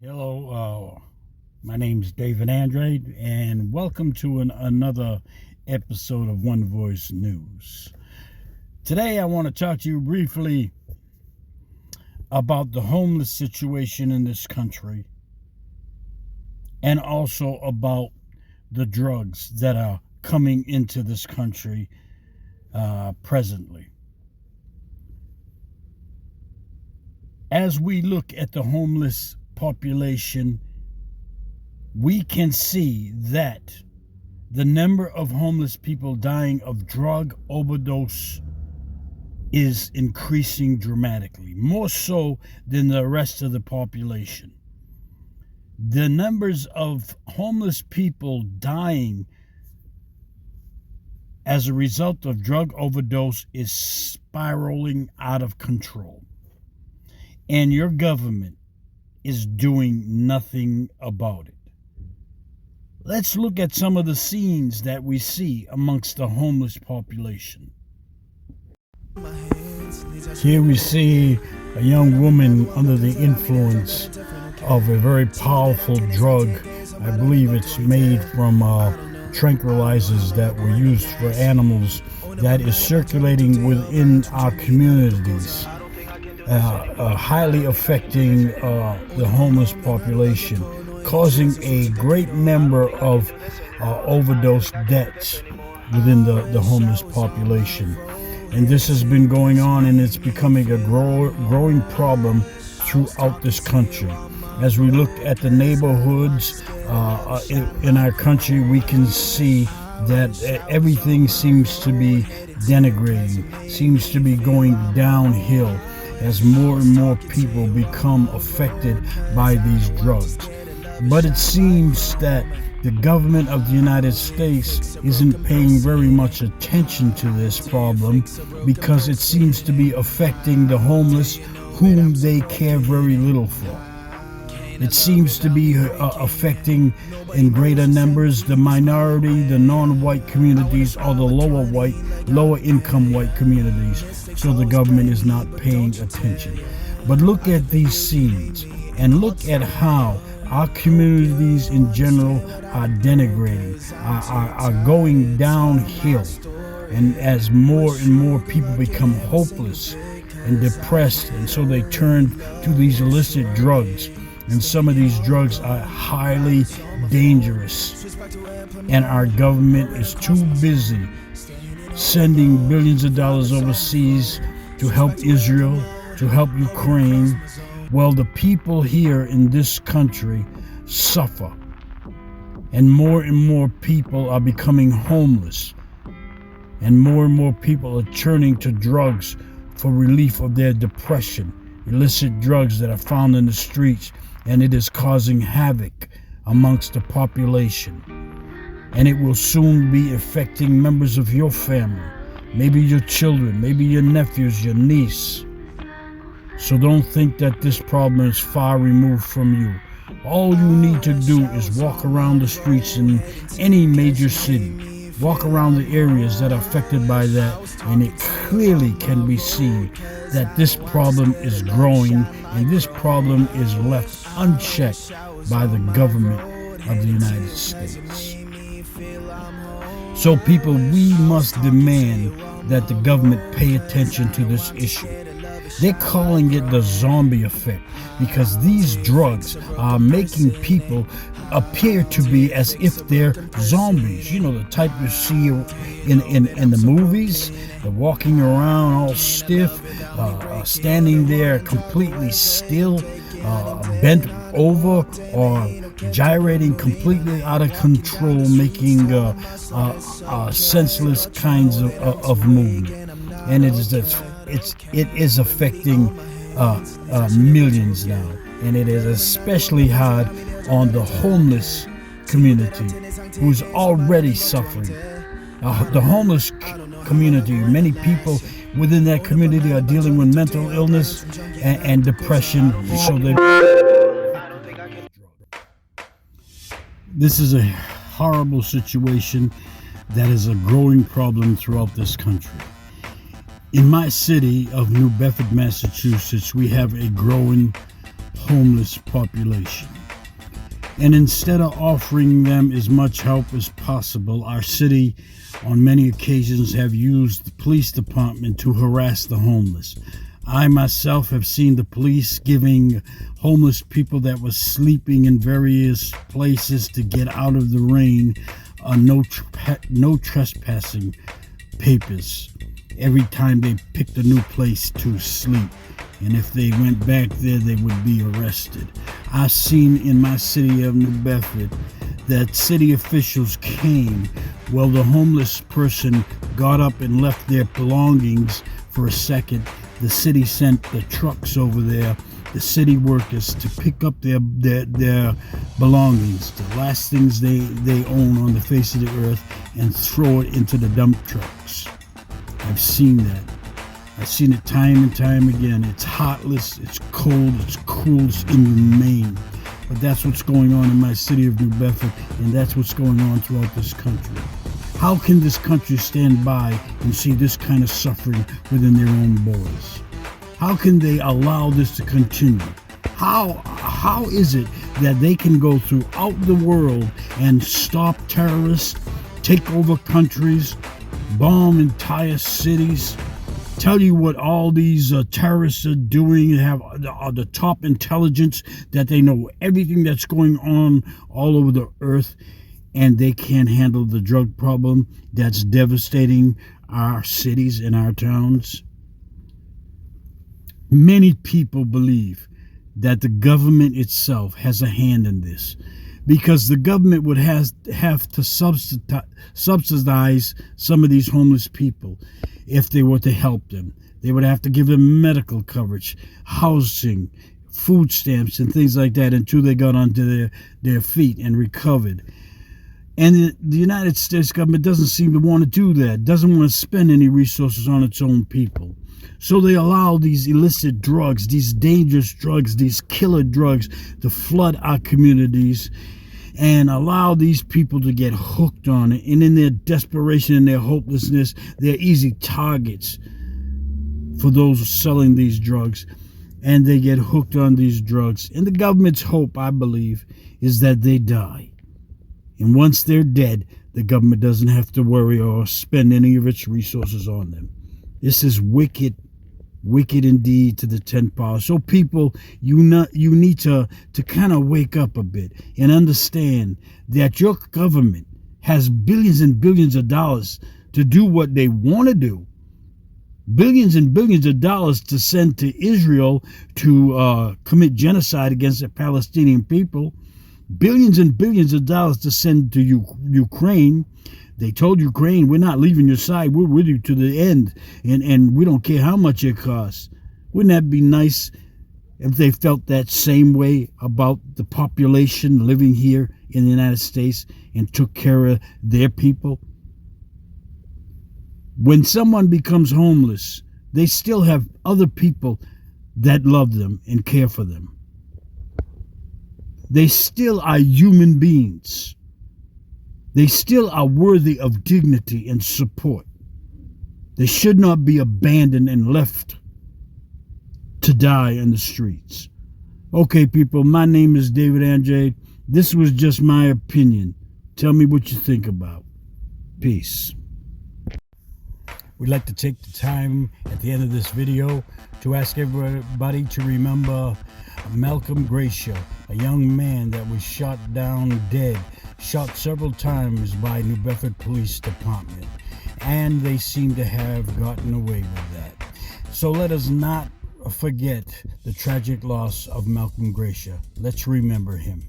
Hello, my name's David Andrade, and welcome to another episode of One Voice News. Today, I want to talk to you briefly about the homeless situation in this country and also about the drugs that are coming into this country presently. As we look at the homeless population, we can see that the number of homeless people dying of drug overdose is increasing dramatically, more so than the rest of the population. The numbers of homeless people dying as a result of drug overdose is spiraling out of control. And your government is doing nothing about it. Let's look at some of the scenes that we see amongst the homeless population. Here we see a young woman under the influence of a very powerful drug. I believe it's made from tranquilizers that were used for animals, that is circulating within our communities. Highly affecting the homeless population, causing a great number of overdose deaths within the homeless population. And this has been going on, and it's becoming a growing problem throughout this country. As we look at the neighborhoods in our country, we can see that everything seems to be denigrating, seems to be going downhill, as more and more people become affected by these drugs. But it seems that the government of the United States isn't paying very much attention to this problem, because it seems to be affecting the homeless, whom they care very little for. It seems to be affecting in greater numbers the minority, the non-white communities, or the lower income white communities. So the government is not paying attention. But look at these scenes and look at how our communities in general are denigrating, are going downhill. And as more and more people become hopeless and depressed, and so they turn to these illicit drugs. And some of these drugs are highly dangerous. And our government is too busy sending billions of dollars overseas to help Israel, to help Ukraine. Well, the people here in this country suffer. And more people are becoming homeless. And more people are turning to drugs for relief of their depression. Illicit drugs that are found in the streets, and it is causing havoc amongst the population. And it will soon be affecting members of your family, maybe your children, maybe your nephews, your niece. So don't think that this problem is far removed from you. All you need to do is walk around the streets in any major city. Walk around the areas that are affected by that, and it clearly can be seen that this problem is growing, and this problem is left unchecked by the government of the United States. So people, we must demand that the government pay attention to this issue. They're calling it the zombie effect, because these drugs are making people appear to be as if they're zombies. You know, the type you see in the movies. They're walking around all stiff, standing there completely still, bent over, or gyrating completely out of control, making senseless kinds of movement. And it is affecting millions now, and it is especially hard on the homeless community, who's already suffering. The homeless community, many people within that community are dealing with mental illness and depression. So this is a horrible situation that is a growing problem throughout this country. In my city of New Bedford, Massachusetts, we have a growing homeless population. And instead of offering them as much help as possible, our city on many occasions have used the police department to harass the homeless. I myself have seen the police giving homeless people that were sleeping in various places to get out of the rain no trespassing papers every time they picked a new place to sleep. And if they went back there, they would be arrested. I've seen in my city of New Bedford that city officials came while the homeless person got up and left their belongings for a second. The city sent the trucks over there, the city workers, to pick up their belongings, the last things they own on the face of the earth, and throw it into the dump trucks. I've seen that. I've seen it time and time again. It's heartless, it's cold, it's cruel, it's inhumane. But that's what's going on in my city of New Bedford, and that's what's going on throughout this country. How can this country stand by and see this kind of suffering within their own borders? How can they allow this to continue? How is it that they can go throughout the world and stop terrorists, take over countries, bomb entire cities, tell you what all these terrorists are doing, have the top intelligence, that they know everything that's going on all over the earth, and they can't handle the drug problem that's devastating our cities and our towns? Many people believe that the government itself has a hand in this, because the government would have to subsidize some of these homeless people if they were to help them. They would have to give them medical coverage, housing, food stamps, and things like that until they got onto their feet and recovered. And the United States government doesn't seem to want to do that, doesn't want to spend any resources on its own people. So they allow these illicit drugs, these dangerous drugs, these killer drugs to flood our communities and allow these people to get hooked on it. And in their desperation and their hopelessness, they're easy targets for those selling these drugs. And they get hooked on these drugs. And the government's hope, I believe, is that they die. And once they're dead, the government doesn't have to worry or spend any of its resources on them. This is wicked indeed to the 10th power. So people, you need to kind of wake up a bit and understand that your government has billions and billions of dollars to do what they want to do. Billions and billions of dollars to send to Israel to commit genocide against the Palestinian people. Billions and billions of dollars to send to Ukraine. They told Ukraine, we're not leaving your side. We're with you to the end. And we don't care how much it costs. Wouldn't that be nice if they felt that same way about the population living here in the United States and took care of their people? When someone becomes homeless, they still have other people that love them and care for them. They still are human beings. They still are worthy of dignity and support. They should not be abandoned and left to die in the streets. Okay, people, my name is David Andrade. This was just my opinion. Tell me what you think about. Peace. We'd like to take the time at the end of this video to ask everybody to remember Malcolm Gracia, a young man that was shot down dead, shot several times by New Bedford Police Department, and they seem to have gotten away with that. So let us not forget the tragic loss of Malcolm Gracia. Let's remember him.